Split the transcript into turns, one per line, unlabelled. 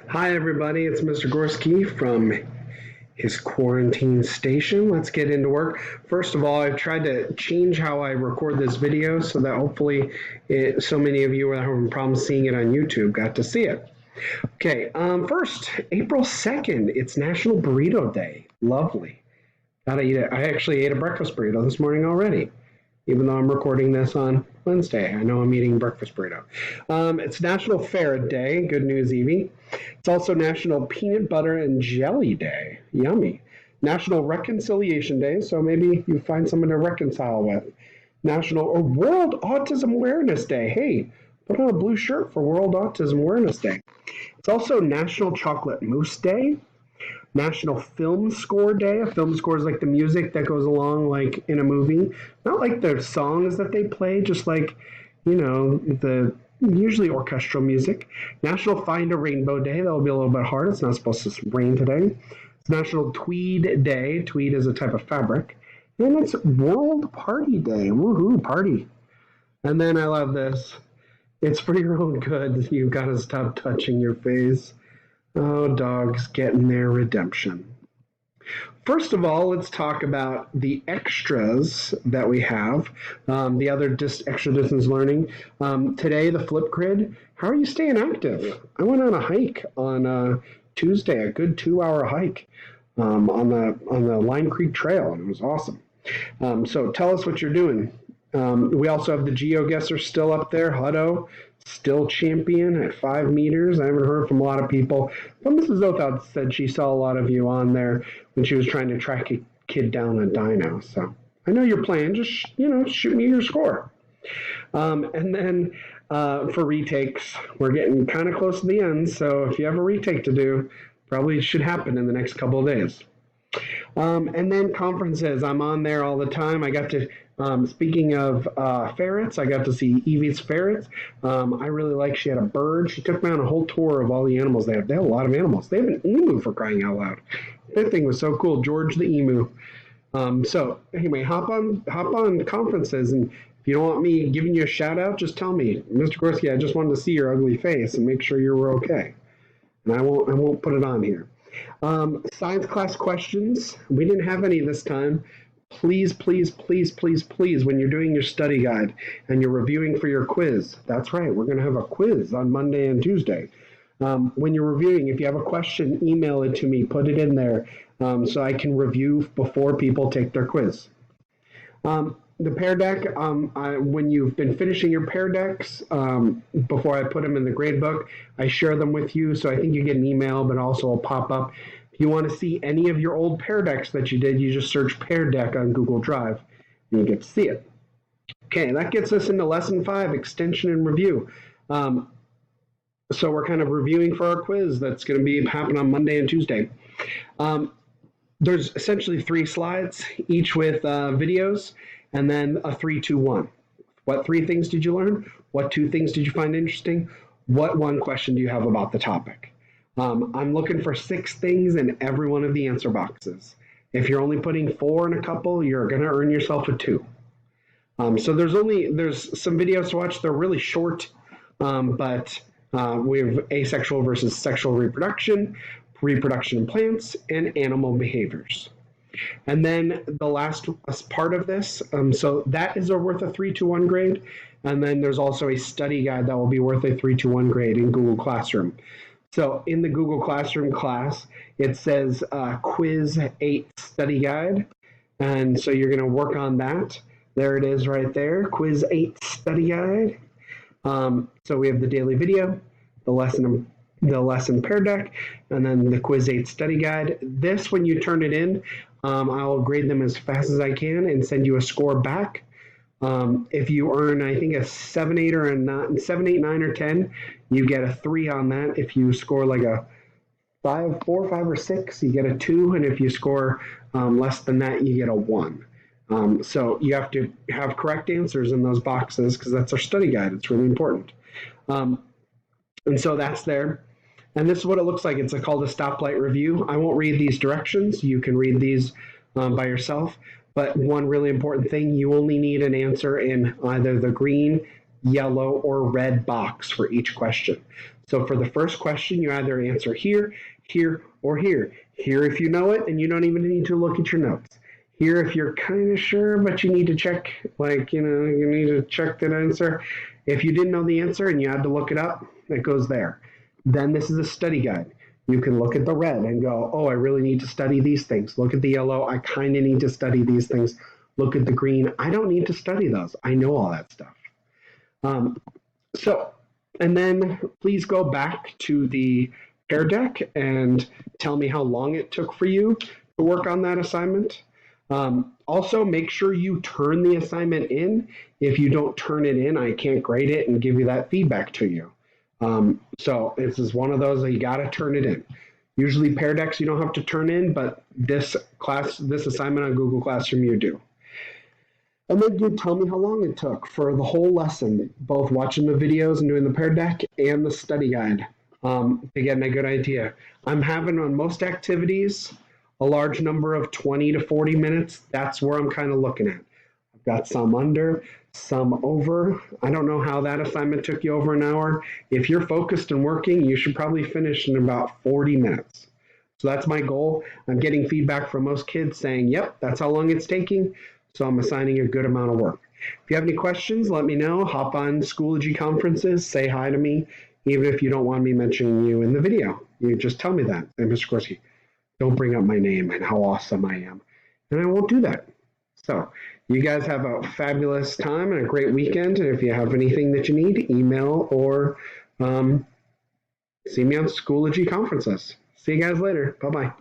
Hi, everybody. It's Mr. Gorski from his quarantine station. Let's get into work. First of all, I've tried to change how I record this video so that hopefully so many of you are having problems seeing it on YouTube got to see it. Okay, first, April 2nd, it's National Burrito Day. Lovely. Gotta eat it. I actually ate a breakfast burrito this morning already, even though I'm recording this on Wednesday. I know I'm eating breakfast burrito. It's National Ferret Day. Good news, Evie. It's also National Peanut Butter and Jelly Day. Yummy. National Reconciliation Day, so maybe you find someone to reconcile with. National or World Autism Awareness Day. Hey, put on a blue shirt for World Autism Awareness Day. It's also National Chocolate Mousse Day. National Film Score Day. A film score is like the music that goes along like in a movie. Not like the songs that they play, just like, the usually orchestral music. National Find a Rainbow Day. That'll be a little bit hard. It's not supposed to rain today. It's National Tweed Day. Tweed is a type of fabric. And it's World Party Day. Woohoo, party. And then I love this. It's for your own good. You've got to stop touching your face. Oh, dogs getting their redemption. First of all, let's talk about the extras that we have. The other extra distance learning. Today, the Flipgrid. How are you staying active? I went on a hike on Tuesday, a good 2-hour hike on the Line Creek Trail, and it was awesome. So tell us what you're doing. We also have the GeoGuessr still up there. Hutto, still champion at 5 meters. I haven't heard from a lot of people, but Mrs. Othod said she saw a lot of you on there when she was trying to track a kid down a dino. So I know you're playing. Just shoot me your score. And then for retakes, we're getting kind of close to the end. So if you have a retake to do, probably should happen in the next couple of days. And then conferences, I'm on there all the time. I got to, speaking of ferrets, I got to see Evie's ferrets. I really like, she had a bird. She took me on a whole tour of all the animals they have. They have a lot of animals. They have an emu, for crying out loud. That thing was so cool, George the emu. So anyway, hop on conferences, and if you don't want me giving you a shout out, just tell me, Mr. Gorski, I just wanted to see your ugly face and make sure you were okay. And I won't put it on here. Science class questions. We didn't have any this time. Please, please, please, please, please, when you're doing your study guide and you're reviewing for your quiz, that's right, we're going to have a quiz on Monday and Tuesday. When you're reviewing, if you have a question, email it to me, put it in there so I can review before people take their quiz. The Pear Deck, when you've been finishing your Pear Decks, before I put them in the grade book, I share them with you, so I think you get an email, but also a pop-up. If you want to see any of your old Pear Decks that you did, you just search Pear Deck on Google Drive, and you get to see it. Okay, that gets us into Lesson 5, Extension and Review. So we're kind of reviewing for our quiz that's going to be happening on Monday and Tuesday. There's essentially 3 slides, each with videos, and then a 3, 2, 1. What 3 things did you learn? What 2 things did you find interesting? What 1 question do you have about the topic? I'm looking for 6 things in every one of the answer boxes. If you're only putting 4 in a couple, you're going to earn yourself a 2. So there's some videos to watch. They're really short, but we have asexual versus sexual reproduction, reproduction in plants, and animal behaviors. And then the last part of this, so that is worth a 3-1 grade. And then there's also a study guide that will be worth a 3-1 grade in Google Classroom. So in the Google Classroom class, it says Quiz 8 Study Guide. And so you're going to work on that. There it is right there, Quiz 8 Study Guide. So we have the daily video, the lesson Pear Deck, and then the Quiz 8 Study Guide. This, when you turn it in, I'll grade them as fast as I can and send you a score back. If you earn, I think, a 7, 8, or a 7, 8, 9, or 10, you get a 3 on that. If you score like a 5, 4, 5, or 6, you get a 2, and if you score less than that, you get a 1. So you have to have correct answers in those boxes because that's our study guide. It's really important. And so that's there. And this is what it looks like. It's called a stoplight review. I won't read these directions. You can read these by yourself. But one really important thing, you only need an answer in either the green, yellow, or red box for each question. So for the first question, you either answer here, here, or here. Here if you know it and you don't even need to look at your notes. Here if you're kind of sure, but you need to check, like, you need to check that answer. If you didn't know the answer and you had to look it up, it goes there. Then this is a study guide. You can look at the red and go, oh, I really need to study these things. Look at the yellow, I kind of need to study these things. Look at the green, I don't need to study those. I know all that stuff. Um, so, and then please go back to the Pear Deck and tell me how long it took for you to work on that assignment. Also, make sure you turn the assignment in. If you don't turn it in, I can't grade it and give you that feedback to you. So this is one of those that you got to turn it in. Usually Pear Decks you don't have to turn in, but this assignment on Google Classroom you do. And then you tell me how long it took for the whole lesson, both watching the videos and doing the Pear Deck and the study guide, to get a good idea. I'm having on most activities a large number of 20 to 40 minutes. That's where I'm kind of looking at. I've got some under, some over. I don't know how that assignment took you over an hour. If you're focused and working, you should probably finish in about 40 minutes. So that's my goal. I'm getting feedback from most kids saying, yep, that's how long it's taking. So I'm assigning a good amount of work. If you have any questions, let me know. Hop on Schoology conferences, say hi to me, even if you don't want me mentioning you in the video. You just tell me that. And Mr. Gorski, don't bring up my name and how awesome I am. And I won't do that. So you guys have a fabulous time and a great weekend. And if you have anything that you need, email or see me on Schoology conferences. See you guys later. Bye-bye.